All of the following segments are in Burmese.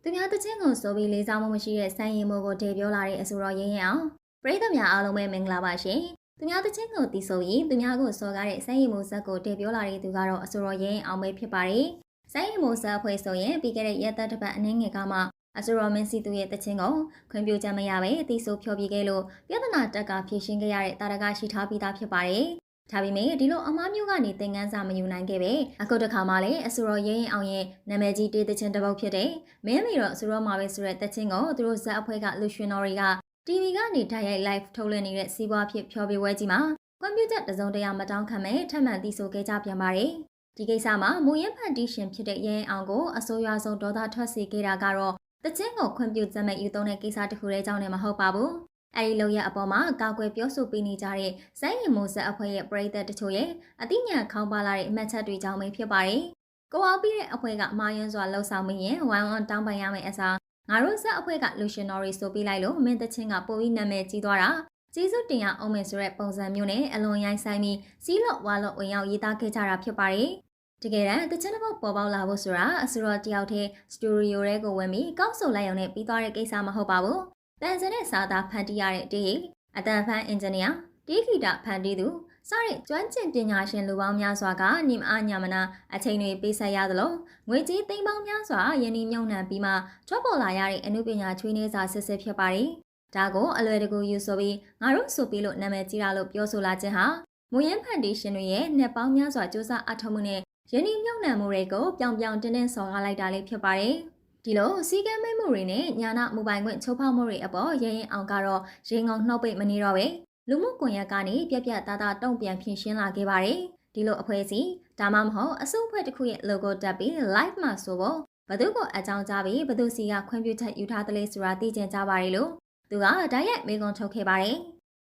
သူများတချင်းကိုဆိုပြီးလေးစားမှုမရှိတဲ့စိုင်းရင်မိုးကိုဒေပြောလာတဲ့အဆိုတော်ရင်းရင်အောင်ပရိသတ်များအားလုံးပဲမင်္ဂလာပါရှင်သူများတချင်းကိုတီးဆိုပြီးသူများကိုစော်ကားတဲ့စိုင်းရင်မိုးဇက်ကိုဒေပြောလာတဲ့သူကတော့အဆိုတော်ရင်းအောင်ပဲဖြစ်ပါတယ်စိုင်းရင်မိုးဇက်အဖွဲ့ဆိုရင်ပြီးခဲ့တဲ့ရက်သက်တစ်ပတ်အနည်းငယ်ကမှအဆိုတော်မင်းစီသူရဲ့တချင်းကိုခွင့်ပြုချက်မရပဲတီးဆိုဖျော်ပြခဲ့လို့ပြဿနာတက်ကဖြေရှင်းခဲ့ရတဲ့တာရကရှိထားပြီးသားဖြစ်ပါတယ်ဒါပေမဲ့ဒီလိုအမားမျိုးကနေသင်ခန်းစာမယူနိုင်ခဲ့ပဲအခုတခါမှလည်းအဆိုတော်ရင်းအောင်ရဲ့နာမည်ကြီးတေးသချင်းတစ်ပုဒ်ဖြစ်တဲ့မင်းမီတော့အဆိုတော်မှာပဲဆိုတဲ့သချင်းကိုသူတို့ဇက်အဖွဲ့ကလူရှင်တော်တွေက TV ကနေဓာတ်ရိုက် live ထုတ်လွှင့်နေတဲ့စီးပွားဖြစ်ဖျော်ဖြေပွဲကြီးမှာကွန်ပျူတာတစုံတရာမတောင်းခံမဲ့ထပ်မံတီးဆိုခဲ့ကြပြန်ပါတယ်ဒီကိစ္စမှာမူရင်းဖန်တီးရှင်ဖြစ်တဲ့ရင်းအောင်ကိုအစိုးရဆုံးဒေါသထွက်စေခဲ့တာကတော့တချင်းကိုခွင့်ပြုချက်မဲ့ယူသုံးတဲ့ကိစ္စတစ်ခုတည်းကြောင့်လည်းမဟုတ်ပါဘူးအဲဒီလောက်ရအပေါ်မှာကာကွယ်ပြောဆိုပေးနေကြတဲ့စိုင်းရင်မိုးဆက်အဖွဲ့ရဲ့ပရိသတ်တချို့ရဲ့အသိဉာဏ်ခေါင်းပါလာတဲ့အမှတ်ချက်တွေကြောင့်ပဲဖြစ်ပါတယ်။ကိုအောင်ပြီးတဲ့အဖွဲ့ကမာယွန်းစွာလှုပ်ဆောင်မရင်ဝိုင်းဝန်းတောင်းပန်ရမယ့်အစားငါတို့ဆက်အဖွဲ့ကလူရှင်တော်တွေဆိုပြီးလိုက်လို့မင်းတချင်းကပိုပြီးနာမည်ကြီးသွားတာကျေးဇူးတင်ရအောင်မယ်ဆိုတဲ့ပုံစံမျိုးနဲ့အလွန်ရိုင်းဆိုင်ပြီးစီးလော့ဝါလော့ဝင်ရောက်ရေးသားခဲ့ကြတာဖြစ်ပါတယ်။တကယ်တမ်းတချင်းတစ်ပုဒ်ပေါ်ပေါက်လာဖို့ဆိုတာအစတော်တယောက်တည်းစတူဒီယိုထဲကိုဝင်ပြီးကောက်ဆိုလိုက်ရုံနဲ့ပြီးသွားတဲ့ကိစ္စမဟုတ်ပါဘူး။တန်စတဲ့စာသားဖန်တီးရတဲ့တေးအတန်ဖန်အင်ဂျင်နီယာတေးဂီတာဖန်တီးသူစတဲ့ကျွမ်းကျင်ပညာရှင်လူပေါင်းများစွာကနိမအားညာမနာအချိန်တွေပေးဆက်ရသလိုငွေကြေးသိန်းပေါင်းများစွာယင်းဒီမြုံနှံပြီးမှထွက်ပေါ်လာရတဲ့အမှုပညာချွေးနှဲစာစစ်စစ်ဖြစ်ပါတယ်။ဒါကိုအလွယ်တကူယူဆိုပြီးငါတို့ဆိုပြီးလို့နာမည်ကြီးတာလို့ပြောဆိုလာခြင်းဟာမူရင်းဖန်တီးရှင်တွေရဲ့နှစ်ပေါင်းများစွာစူးစမ်းအထောက်မှုနဲ့ယင်းဒီမြုံနှံမှုတွေကိုပြောင်ပြောင်တင်းတင်းဆော်ကားလိုက်တာလေးဖြစ်ပါတယ်။ဒီလိုစီကံမိတ်မှုတွေနဲ့ညာနာမိုဘိုင်းခွင့်ချုပ်ဖောက်မှုတွေအပေါ်ရရင်အောင်ကတော့ရင်ငုံနှုတ်ပိတ်မနေတော့ပဲလူမှုကွန်ရက်ကနေပြက်ပြက်သားသားတုံ့ပြန်ဖြည့်ရှင်းလာခဲ့ပါတယ်ဒီလိုအဖွဲ့အစည်းဒါမှမဟုတ်အစုအဖွဲ့တစ်ခုရဲ့ logo တက်ပြီး live မှာဆိုဖို့ဘသူကိုအကြောင်းကြားပြီးဘသူစီကခွင့်ပြုချက်ယူထားတယ်လဲဆိုတာသိချင်ကြပါတယ်လို့သူကဓာတ်ရိုက်မေးခွန်းထုတ်ခဲ့ပါတယ်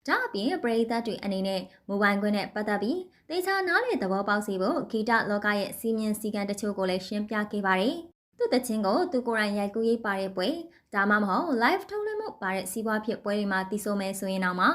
ဒါအပြင်ပရိသတ်တွေအနေနဲ့မိုဘိုင်းခွင့်နဲ့ပတ်သက်ပြီးသေချာနားလေသဘောပေါက်စေဖို့ဂီတလောကရဲ့စီမင်းစည်းကမ်းတချို့ကိုလည်းရှင်းပြခဲ့ပါတယ်သူ့တချင်းကိုသူကိုယ်တိုင်ရိုက်ကူးရေးပါတဲ့ပွဲဒါမှမဟုတ် live ထုတ်လွှင့်မှုပါတဲ့စီးပွားဖြစ်ပွဲတွေမှာတည်ဆိုမယ်ဆိုရင်တော့မှ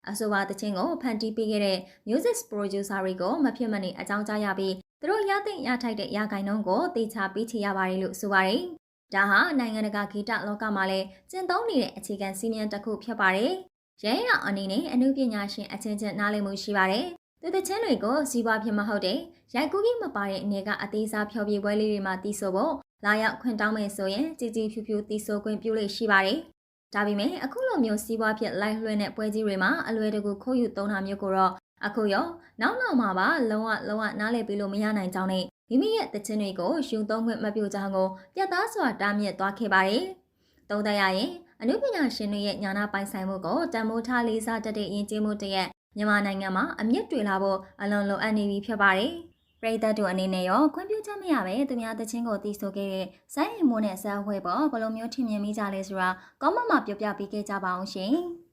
အဆိုပါတချင်းကိုဖန်တီးပေးခဲ့တဲ့ music producer တွေကိုမဖြစ်မနေအကြောင်းကြားရပြီးသူတို့ရတဲ့ရထိုက်တဲ့ရဂိုင်နှုန်းကိုတေချာပေးချေရပါတယ်လို့ဆိုပါတယ်။ဒါဟာနိုင်ငံတကာဂီတလောကမှာလည်းကျင့်သုံးနေတဲ့အခြေခံစည်းမျဉ်းတစ်ခုဖြစ်ပါတယ်။ရဲရအနေနဲ့အမှုပညာရှင်အချင်းချင်းနားလည်မှုရှိပါတယ်။သူတချင်းတွေကိုစီးပွားဖြစ်မဟုတ်တဲ့ရိုက်ကူးကြီးမပါတဲ့အနေကအသေးစားဖျော်ဖြေပွဲလေးတွေမှာတီးဆိုဖို့လာရောက်ခွင့်တောင်းမယ်ဆိုရင်ကြီးကြီးဖြူဖြူတီးဆိုခွင့်ပြုလို့ရှိပါတယ်။ဒါပေမဲ့အခုလိုမျိုးစီးပွားဖြစ်လိုက်လွှင့်တဲ့ပွဲကြီးတွေမှာအလွယ်တကူခိုးယူသုံးတာမျိုးကိုတော့အခုရောနောက်မှာပါလုံးဝနားလည်ပြီးလို့မရနိုင်ကြောင်းနဲ့မိမိရဲ့တခြင်းတွေကိုရှုံသုံးခွင့်မပြုကြောင်းကိုပြတ်သားစွာတားမြစ်သွားခဲ့ပါတယ်။သုံးသပ်ရရင်အနုပညာရှင်တွေရဲ့ညာနာပိုင်ဆိုင်မှုကိုတန်မိုးထားလေးစားတတ်တဲ့ယဉ်ကျေးမှုတရက်မြန်မာနိုင်ငံမှာအမြင့်တွေလာဖို့အလွန်လိုအပ်နေပြီဖြစ်ပါတယ်။ပရိသတ်တို့အနေနဲ့ရောခွင့်ပြုချက်မရပဲသူများတခြင်းကိုတီးဆိုခဲ့တဲ့စိုင်းရင်မိုးနဲ့ဇက်ဝဲပေါ်ဘယ်လိုမျိုးထင်မြင်မိကြလဲဆိုတာကောမန့်မှာပြောပြပေးခဲ့ကြပါအောင်ရှင်။